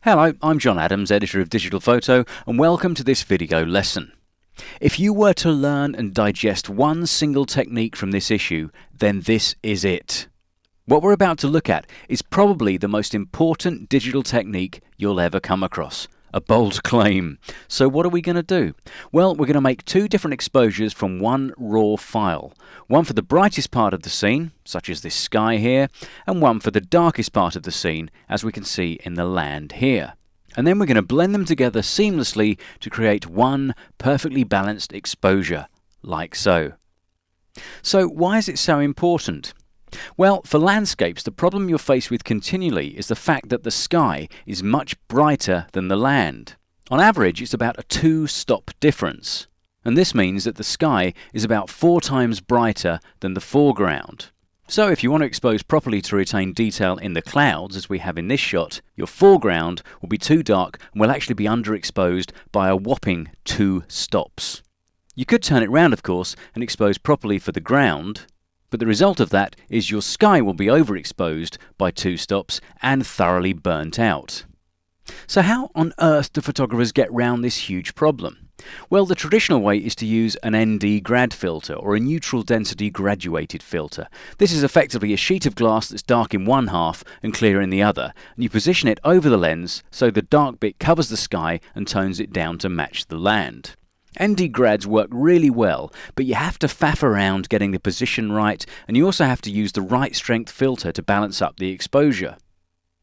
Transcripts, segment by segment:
Hello, I'm John Adams, editor of Digital Photo, and welcome to this video lesson. If you were to learn and digest one single technique from this issue, then this is it. What we're about to look at is probably the most important digital technique you'll ever come across. A bold claim. So what are we going to do? Well, we're going to make two different exposures from one raw file. One for the brightest part of the scene, such as this sky here, and one for the darkest part of the scene, as we can see in the land here. And then we're going to blend them together seamlessly to create one perfectly balanced exposure, like so. So why is it so important? Well, for landscapes, the problem you're faced with continually is the fact that the sky is much brighter than the land. On average, it's about a 2-stop difference. And this means that the sky is about 4 times brighter than the foreground. So if you want to expose properly to retain detail in the clouds, as we have in this shot, your foreground will be too dark and will actually be underexposed by a whopping 2 stops. You could turn it round, of course, and expose properly for the ground, but the result of that is your sky will be overexposed by 2 stops and thoroughly burnt out. So how on earth do photographers get round this huge problem? Well, the traditional way is to use an ND grad filter, or a neutral density graduated filter. This is effectively a sheet of glass that's dark in one half and clear in the other, and you position it over the lens so the dark bit covers the sky and tones it down to match the land. ND grads work really well, but you have to faff around getting the position right, and you also have to use the right strength filter to balance up the exposure.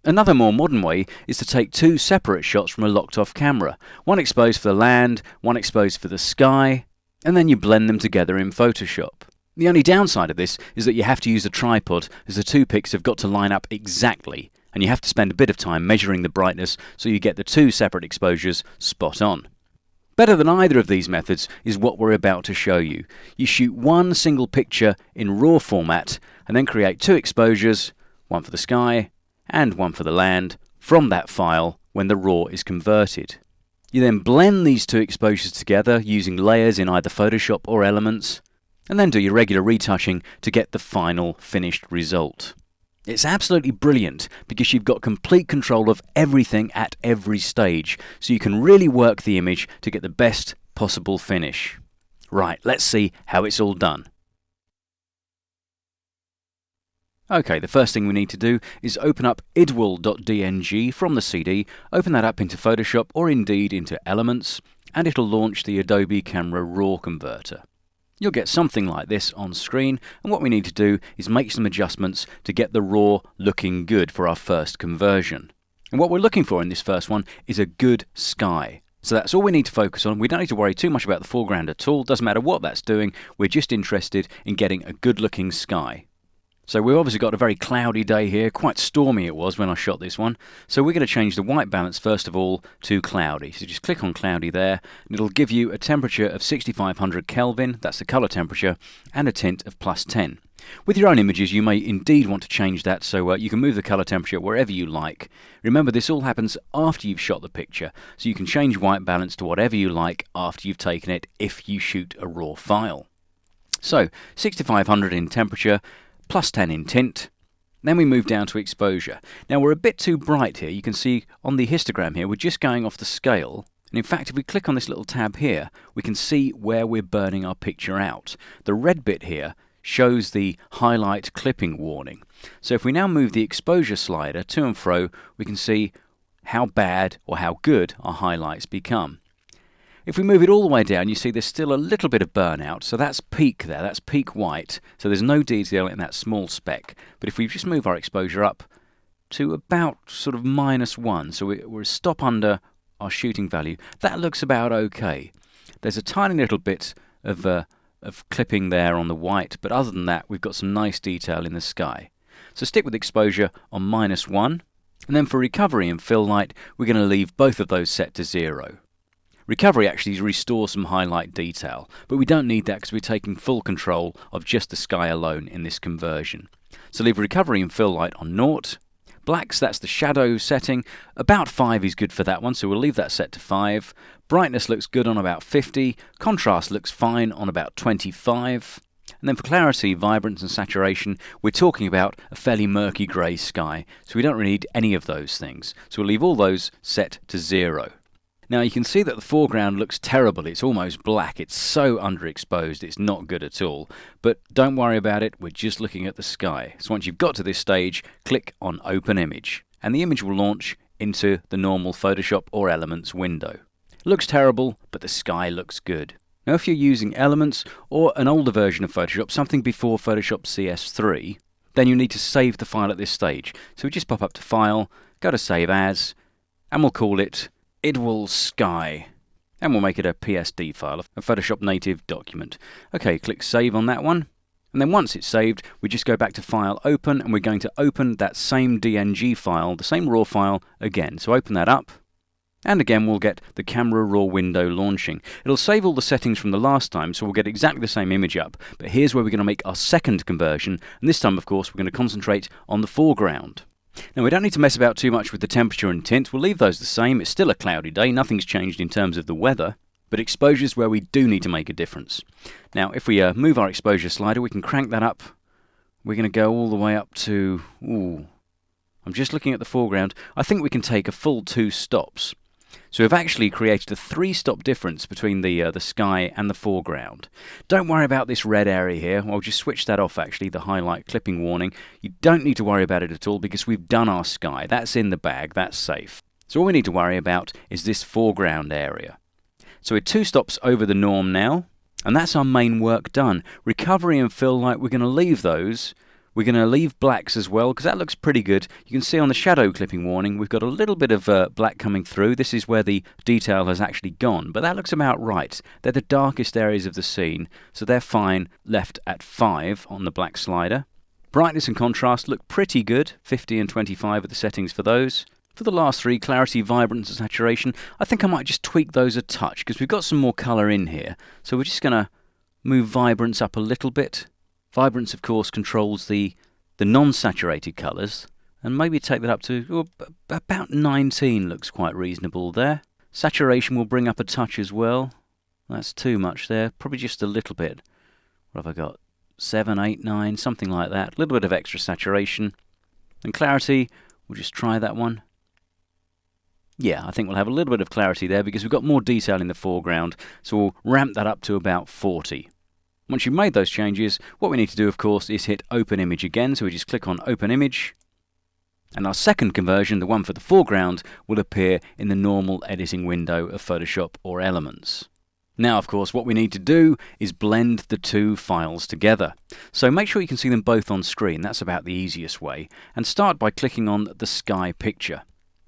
Another more modern way is to take 2 separate shots from a locked-off camera, one exposed for the land, one exposed for the sky, and then you blend them together in Photoshop. The only downside of this is that you have to use a tripod, as the 2 pics have got to line up exactly, and you have to spend a bit of time measuring the brightness so you get the 2 separate exposures spot on. Better than either of these methods is what we're about to show you. You shoot one single picture in RAW format and then create 2 exposures, one for the sky and one for the land, from that file when the RAW is converted. You then blend these 2 exposures together using layers in either Photoshop or Elements, and then do your regular retouching to get the final finished result. It's absolutely brilliant because you've got complete control of everything at every stage, so you can really work the image to get the best possible finish. Right, let's see how it's all done. Okay, the first thing we need to do is open up idwal.dng from the CD, open that up into Photoshop or indeed into Elements, and it'll launch the Adobe Camera RAW converter. You'll get something like this on screen, and what we need to do is make some adjustments to get the RAW looking good for our first conversion. And what we're looking for in this first one is a good sky. So that's all we need to focus on. We don't need to worry too much about the foreground at all. Doesn't matter what that's doing. We're just interested in getting a good looking sky. So we've obviously got a very cloudy day here. Quite stormy it was when I shot this one. So we're going to change the white balance first of all to cloudy. So just click on cloudy there, and it'll give you a temperature of 6500 Kelvin, that's the color temperature, and a tint of +10. With your own images you may indeed want to change that, so you can move the color temperature wherever you like. Remember, this all happens after you've shot the picture, so you can change white balance to whatever you like after you've taken it if you shoot a RAW file. So 6500 in temperature, +10 in tint. Then we move down to exposure. Now we're a bit too bright here. You can see on the histogram here we're just going off the scale, and in fact if we click on this little tab here we can see where we're burning our picture out. The red bit here shows the highlight clipping warning. So if we now move the exposure slider to and fro, we can see how bad or how good our highlights become. If we move it all the way down, you see there's still a little bit of burnout, so that's peak there, that's peak white, so there's no detail in that small speck. But if we just move our exposure up to about sort of -1, so we're a stop under our shooting value, that looks about okay. There's a tiny little bit of clipping there on the white, but other than that we've got some nice detail in the sky. So stick with exposure on -1, and then for recovery and fill light we're going to leave both of those set to 0. Recovery actually restores some highlight detail, but we don't need that because we're taking full control of just the sky alone in this conversion. So leave recovery and fill light on 0. Blacks, that's the shadow setting. About 5 is good for that one, so we'll leave that set to 5. Brightness looks good on about 50. Contrast looks fine on about 25. And then for clarity, vibrance and saturation, we're talking about a fairly murky grey sky, so we don't really need any of those things. So we'll leave all those set to 0. Now you can see that the foreground looks terrible, it's almost black, it's so underexposed, it's not good at all. But don't worry about it, we're just looking at the sky. So once you've got to this stage, click on Open Image, and the image will launch into the normal Photoshop or Elements window. It looks terrible, but the sky looks good. Now if you're using Elements or an older version of Photoshop, something before Photoshop CS3, then you need to save the file at this stage. So we just pop up to File, go to Save As, and we'll call it Idwal Sky, and we'll make it a PSD file, a Photoshop native document. Okay, click Save on that one, and then once it's saved, we just go back to File, Open, and we're going to open that same DNG file, the same RAW file, again. So open that up, and again we'll get the Camera Raw window launching. It'll save all the settings from the last time, so we'll get exactly the same image up, but here's where we're going to make our second conversion, and this time, of course, we're going to concentrate on the foreground. Now we don't need to mess about too much with the temperature and tint, we'll leave those the same, it's still a cloudy day, nothing's changed in terms of the weather, but exposure is where we do need to make a difference. Now if we move our exposure slider, we can crank that up, we're going to go all the way up to, I'm just looking at the foreground, I think we can take a full 2 stops. So we've actually created a 3-stop difference between the sky and the foreground. Don't worry about this red area here. I'll just switch that off actually, the highlight clipping warning. You don't need to worry about it at all because we've done our sky. That's in the bag, that's safe. So all we need to worry about is this foreground area. So we're 2 stops over the norm now, and that's our main work done. Recovery and fill light, we're going to leave those. We're going to leave blacks as well, because that looks pretty good. You can see on the shadow clipping warning, we've got a little bit of black coming through. This is where the detail has actually gone, but that looks about right. They're the darkest areas of the scene, so they're fine, left at 5 on the black slider. Brightness and contrast look pretty good, 50 and 25 are the settings for those. For the last 3, clarity, vibrance and saturation, I think I might just tweak those a touch, because we've got some more colour in here. So we're just going to move vibrance up a little bit. Vibrance, of course, controls the non-saturated colours, and maybe take that up to about 19 looks quite reasonable there. Saturation will bring up a touch as well. That's too much there, probably just a little bit. What have I got? 7, 8, 9, something like that. A little bit of extra saturation. And clarity, we'll just try that one. Yeah, I think we'll have a little bit of clarity there because we've got more detail in the foreground, so we'll ramp that up to about 40. Once you've made those changes, what we need to do, of course, is hit Open Image again. So we just click on Open Image, and our second conversion, the one for the foreground, will appear in the normal editing window of Photoshop or Elements. Now, of course, what we need to do is blend the 2 files together. So make sure you can see them both on screen. That's about the easiest way. And start by clicking on the sky picture.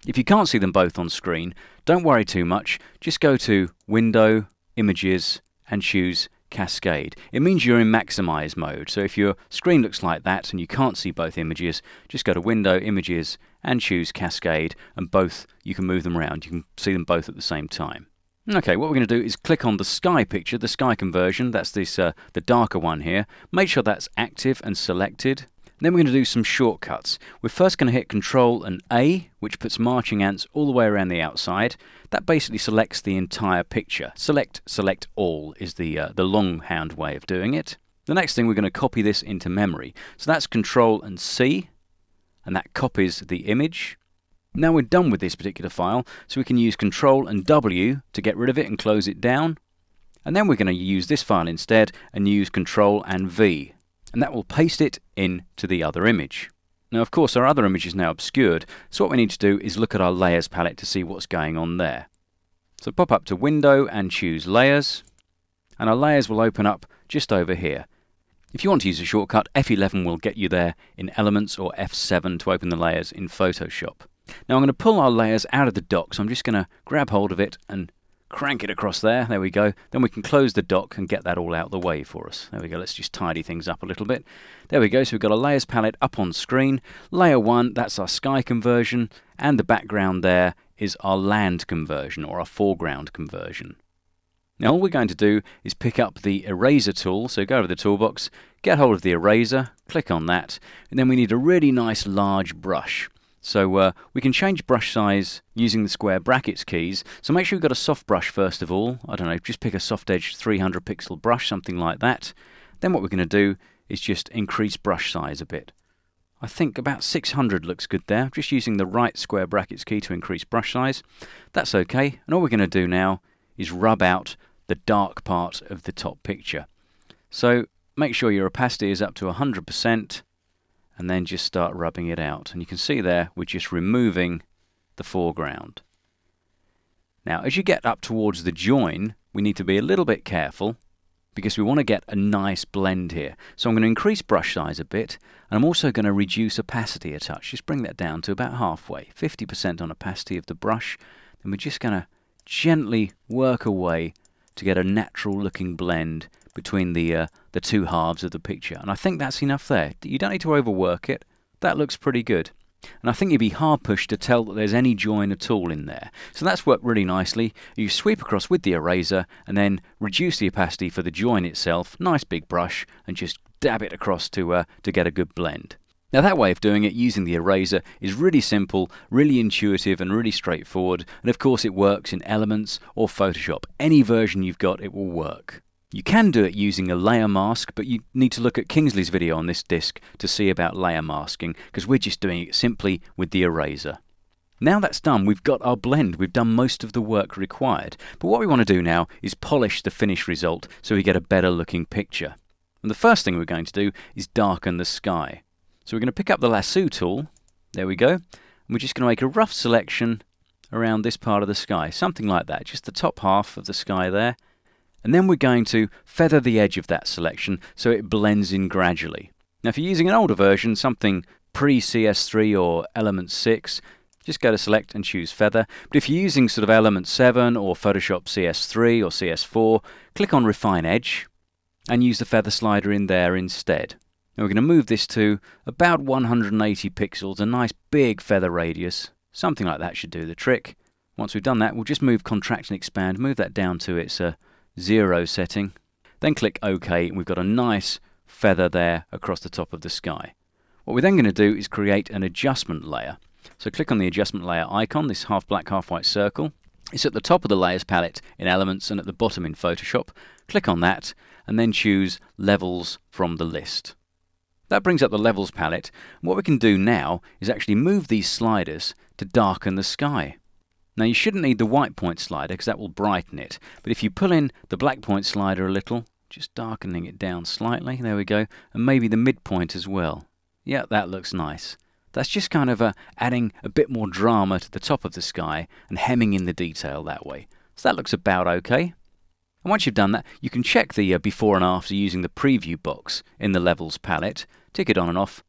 If you can't see them both on screen, don't worry too much. Just go to Window, Images, and choose Cascade. It means you're in maximize mode, so if your screen looks like that and you can't see both images, just go to Window, Images, and choose Cascade, and both, you can move them around. You can see them both at the same time. Okay, what we're going to do is click on the sky picture, the sky conversion. That's this the darker one here. Make sure that's active and selected. Then we're going to do some shortcuts. We're first going to hit Control and A, which puts marching ants all the way around the outside. That basically selects the entire picture. Select all is the longhand way of doing it. The next thing, we're going to copy this into memory. So that's Control and C, and that copies the image. Now we're done with this particular file, so we can use Control and W to get rid of it and close it down. And then we're going to use this file instead and use Control and V. And that will paste it into the other image. Now, of course, our other image is now obscured, so what we need to do is look at our Layers palette to see what's going on there. So pop up to Window and choose Layers, and our layers will open up just over here. If you want to use a shortcut, F11 will get you there in Elements, or F7 to open the layers in Photoshop. Now I'm going to pull our layers out of the dock, so I'm just going to grab hold of it and crank it across there. There we go. Then we can close the dock and get that all out of the way for us. There we go. Let's just tidy things up a little bit. There we go. So we've got a layers palette up on screen. Layer 1, that's our sky conversion, and the background there is our land conversion, or our foreground conversion. Now all we're going to do is pick up the eraser tool. So go to the toolbox, get hold of the eraser, click on that, and then we need a really nice large brush. So we can change brush size using the square brackets keys. So make sure you've got a soft brush first of all. I don't know, just pick a soft edge 300 pixel brush, something like that. Then what we're going to do is just increase brush size a bit. I think about 600 looks good there. I'm just using the right square brackets key to increase brush size. That's okay. And all we're going to do now is rub out the dark part of the top picture. So make sure your opacity is up to 100% and then just start rubbing it out. And you can see there we're just removing the foreground. Now as you get up towards the join, we need to be a little bit careful because we want to get a nice blend here. So I'm going to increase brush size a bit, and I'm also going to reduce opacity a touch. Just bring that down to about halfway, 50% on opacity of the brush. Then we're just going to gently work away to get a natural looking blend between the two halves of the picture. And I think that's enough there. You don't need to overwork it. That looks pretty good. And I think you'd be hard pushed to tell that there's any join at all in there. So that's worked really nicely. You sweep across with the eraser and then reduce the opacity for the join itself. Nice big brush, and just dab it across to get a good blend. Now that way of doing it using the eraser is really simple, really intuitive and really straightforward. And of course it works in Elements or Photoshop. Any version you've got, it will work. You can do it using a layer mask, but you need to look at Kingsley's video on this disc to see about layer masking, because we're just doing it simply with the eraser. Now that's done, we've got our blend, we've done most of the work required. But what we want to do now is polish the finished result so we get a better looking picture. And the first thing we're going to do is darken the sky. So we're going to pick up the lasso tool, there we go, and we're just going to make a rough selection around this part of the sky, something like that, just the top half of the sky there. And then we're going to feather the edge of that selection so it blends in gradually. Now if you're using an older version, something pre-CS3 or Element 6, just go to Select and choose Feather. But if you're using sort of Element 7 or Photoshop CS3 or CS4, click on Refine Edge and use the feather slider in there instead. Now we're going to move this to about 180 pixels, a nice big feather radius. Something like that should do the trick. Once we've done that, we'll just move Contract and Expand, move that down to its 0 setting, then click OK, and we've got a nice feather there across the top of the sky. What we're then going to do is create an adjustment layer. So click on the adjustment layer icon, this half black half white circle. It's at the top of the layers palette in Elements and at the bottom in Photoshop. Click on that and then choose Levels from the list. That brings up the Levels palette. And what we can do now is actually move these sliders to darken the sky. Now you shouldn't need the white point slider because that will brighten it, but if you pull in the black point slider a little, just darkening it down slightly, there we go, and maybe the midpoint as well. Yeah, that looks nice. That's just kind of adding a bit more drama to the top of the sky and hemming in the detail that way. So that looks about okay. And once you've done that, you can check the before and after using the preview box in the Levels palette, tick it on and off.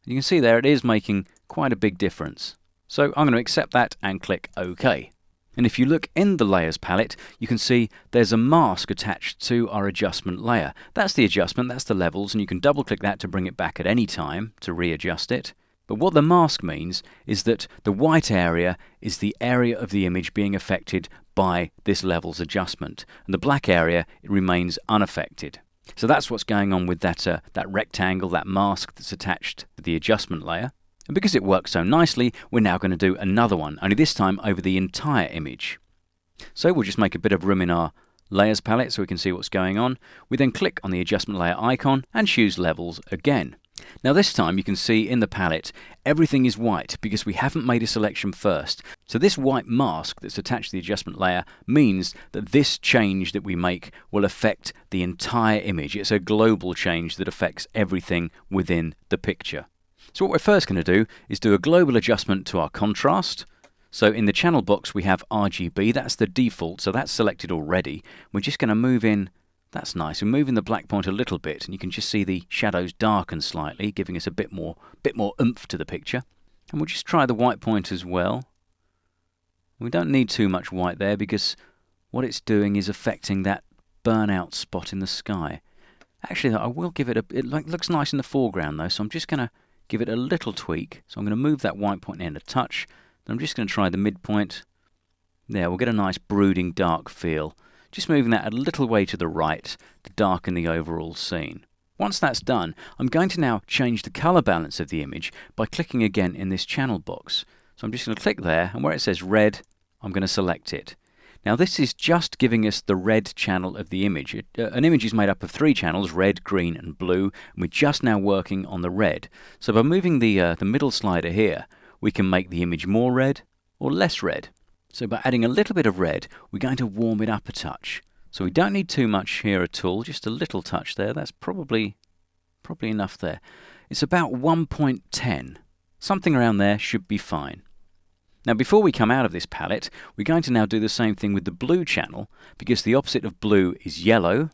You can see there it is making quite a big difference. So I'm going to accept that and click OK. And if you look in the Layers palette, you can see there's a mask attached to our adjustment layer. That's the adjustment, that's the levels, and you can double click that to bring it back at any time to readjust it. But what the mask means is that the white area is the area of the image being affected by this levels adjustment, and the black area remains unaffected. So that's what's going on with that rectangle, that mask that's attached to the adjustment layer. And because it works so nicely, we're now going to do another one, only this time over the entire image. So we'll just make a bit of room in our Layers palette so we can see what's going on. We then click on the adjustment layer icon and choose Levels again. Now this time you can see in the palette everything is white because we haven't made a selection first. So this white mask that's attached to the adjustment layer means that this change that we make will affect the entire image. It's a global change that affects everything within the picture. So what we're first going to do is do a global adjustment to our contrast. So in the channel box we have RGB, that's the default, so that's selected already. We're just going to move in, that's nice, we're moving the black point a little bit and you can just see the shadows darken slightly, giving us a bit more oomph to the picture. And we'll just try the white point as well. We don't need too much white there because what it's doing is affecting that burnout spot in the sky. Actually I will give it it looks nice in the foreground though, so I'm just going to give it a little tweak. So I'm going to move that white point in a touch. Then I'm just going to try the midpoint. There, we'll get a nice brooding dark feel. Just moving that a little way to the right to darken the overall scene. Once that's done, I'm going to now change the color balance of the image by clicking again in this channel box. So I'm just going to click there, and where it says red, I'm going to select it. Now this is just giving us the red channel of the image. An image is made up of 3 channels, red, green and blue, and we're just now working on the red. So by moving the middle slider here, we can make the image more red or less red. So by adding a little bit of red, we're going to warm it up a touch. So we don't need too much here at all, just a little touch there. That's probably enough there. It's about 1.10. Something around there should be fine. Now before we come out of this palette, we're going to now do the same thing with the blue channel, because the opposite of blue is yellow.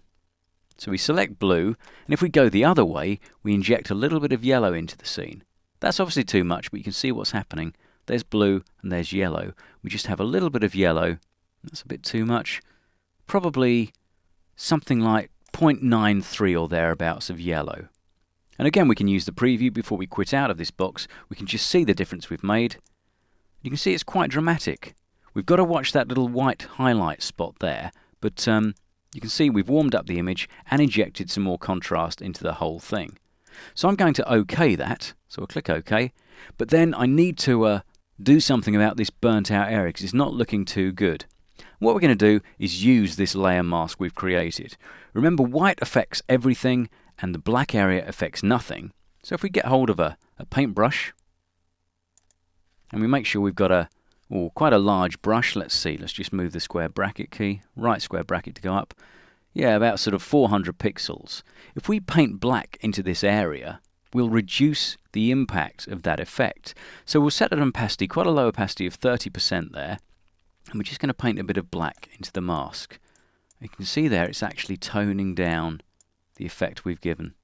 So we select blue, and if we go the other way, we inject a little bit of yellow into the scene. That's obviously too much, but you can see what's happening. There's blue and there's yellow. We just have a little bit of yellow. That's a bit too much. Probably something like 0.93 or thereabouts of yellow. And again, we can use the preview before we quit out of this box. We can just see the difference we've made. You can see it's quite dramatic. We've got to watch that little white highlight spot there, but you can see we've warmed up the image and injected some more contrast into the whole thing. So I'm going to OK that, so I'll click OK, but then I need to do something about this burnt out area because it's not looking too good. What we're going to do is use this layer mask we've created. Remember, white affects everything and the black area affects nothing. So if we get hold of a paintbrush, and we make sure we've got quite a large brush. Let's see, let's just move the square bracket key, right square bracket to go up. Yeah, about sort of 400 pixels. If we paint black into this area, we'll reduce the impact of that effect. So we'll set an opacity, quite a low opacity of 30% there, and we're just going to paint a bit of black into the mask. You can see there it's actually toning down the effect we've given.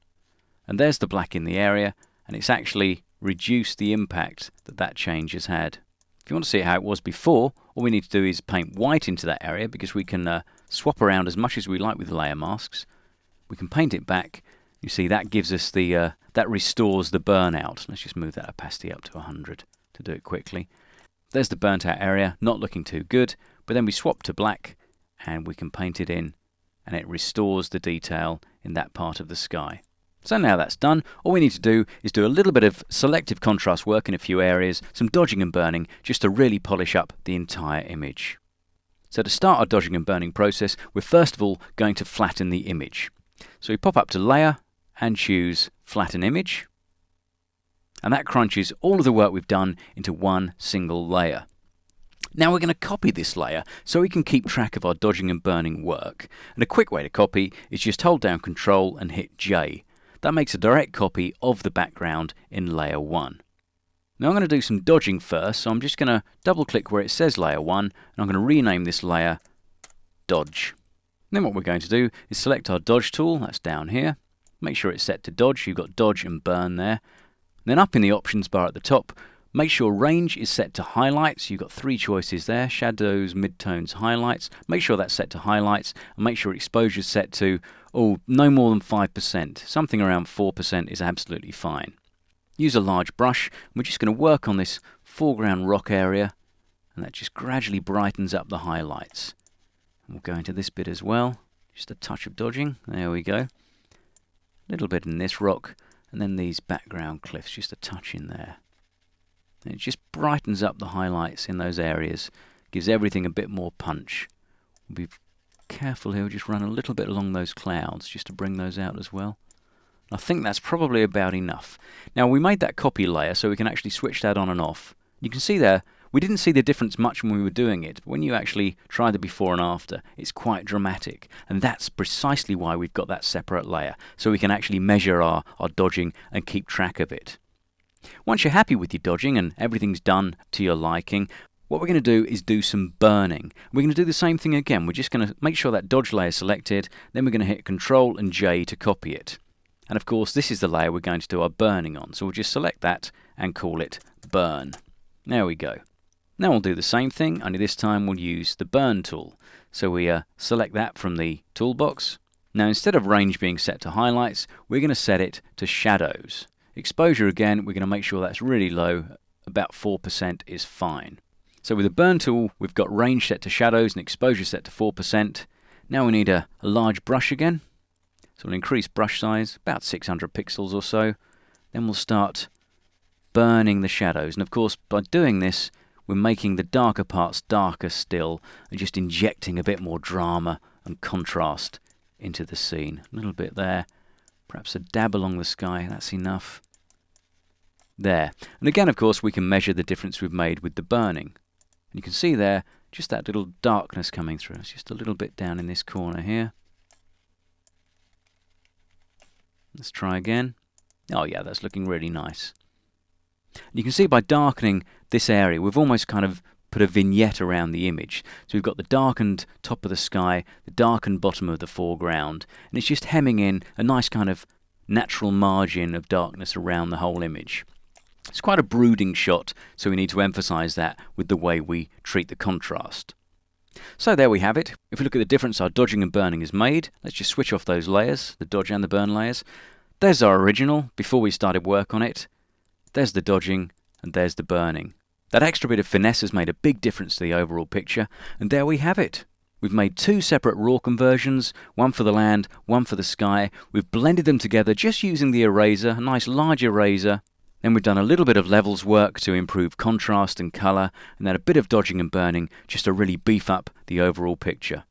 And there's the black in the area, and it's actually reduce the impact that change has had. If you want to see how it was before, all we need to do is paint white into that area, because we can swap around as much as we like with layer masks. We can paint it back. You see that gives us the that restores the burnout. Let's just move that opacity up to 100 to do it quickly. There's the burnt out area, not looking too good, but then we swap to black and we can paint it in, and it restores the detail in that part of the sky. So now that's done, all we need to do is do a little bit of selective contrast work in a few areas, some dodging and burning, just to really polish up the entire image. So to start our dodging and burning process, we're first of all going to flatten the image. So we pop up to Layer and choose Flatten Image. And that crunches all of the work we've done into one single layer. Now we're going to copy this layer so we can keep track of our dodging and burning work. And a quick way to copy is just hold down Control and hit J. That makes a direct copy of the background in layer 1. Now I'm going to do some dodging first, so I'm just going to double click where it says layer 1 and I'm going to rename this layer Dodge. And then what we're going to do is select our dodge tool, that's down here. Make sure it's set to dodge, you've got dodge and burn there. Then up in the options bar at the top, make sure range is set to highlights. You've got 3 choices there, shadows, midtones, highlights. Make sure that's set to highlights and make sure exposure is set to no more than 5%. Something around 4% is absolutely fine. Use a large brush. We're just going to work on this foreground rock area, and that just gradually brightens up the highlights. And we'll go into this bit as well. Just a touch of dodging. There we go. A little bit in this rock, and then these background cliffs, just a touch in there. And it just brightens up the highlights in those areas, gives everything a bit more punch. We'll be careful here, we'll just run a little bit along those clouds just to bring those out as well. I think that's probably about enough. Now we made that copy layer so we can actually switch that on and off. You can see there, we didn't see the difference much when we were doing it, but when you actually try the before and after, it's quite dramatic. And that's precisely why we've got that separate layer, so we can actually measure our dodging and keep track of it. Once you're happy with your dodging and everything's done to your liking, what we're going to do is do some burning. We're going to do the same thing again. We're just going to make sure that dodge layer is selected, then we're going to hit Control and J to copy it. And of course this is the layer we're going to do our burning on, so we'll just select that and call it Burn. There we go. Now we'll do the same thing, only this time we'll use the Burn tool. So we select that from the toolbox. Now instead of range being set to highlights, we're going to set it to shadows. Exposure again, we're going to make sure that's really low, about 4% is fine. So with the Burn tool, we've got range set to shadows and exposure set to 4%. Now we need a large brush again. So we'll increase brush size, about 600 pixels or so. Then we'll start burning the shadows. And of course, by doing this, we're making the darker parts darker still and just injecting a bit more drama and contrast into the scene. A little bit there, perhaps a dab along the sky, that's enough. There. And again, of course, we can measure the difference we've made with the burning. And you can see there just that little darkness coming through. It's just a little bit down in this corner here. Let's try again. Oh yeah, that's looking really nice. And you can see by darkening this area, we've almost kind of put a vignette around the image. So we've got the darkened top of the sky, the darkened bottom of the foreground, and it's just hemming in a nice kind of natural margin of darkness around the whole image. It's quite a brooding shot, so we need to emphasize that with the way we treat the contrast. So there we have it. If we look at the difference our dodging and burning has made, let's just switch off those layers, the dodge and the burn layers. There's our original before we started work on it. There's the dodging and there's the burning. That extra bit of finesse has made a big difference to the overall picture, and there we have it. We've made two separate raw conversions, one for the land, one for the sky. We've blended them together just using the eraser, a nice large eraser. Then we've done a little bit of levels work to improve contrast and colour, and then a bit of dodging and burning just to really beef up the overall picture.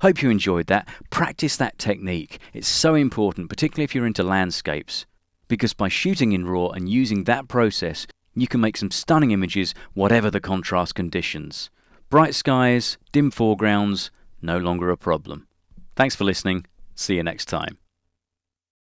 Hope you enjoyed that. Practice that technique. It's so important, particularly if you're into landscapes, because by shooting in RAW and using that process, you can make some stunning images whatever the contrast conditions. Bright skies, dim foregrounds, no longer a problem. Thanks for listening. See you next time.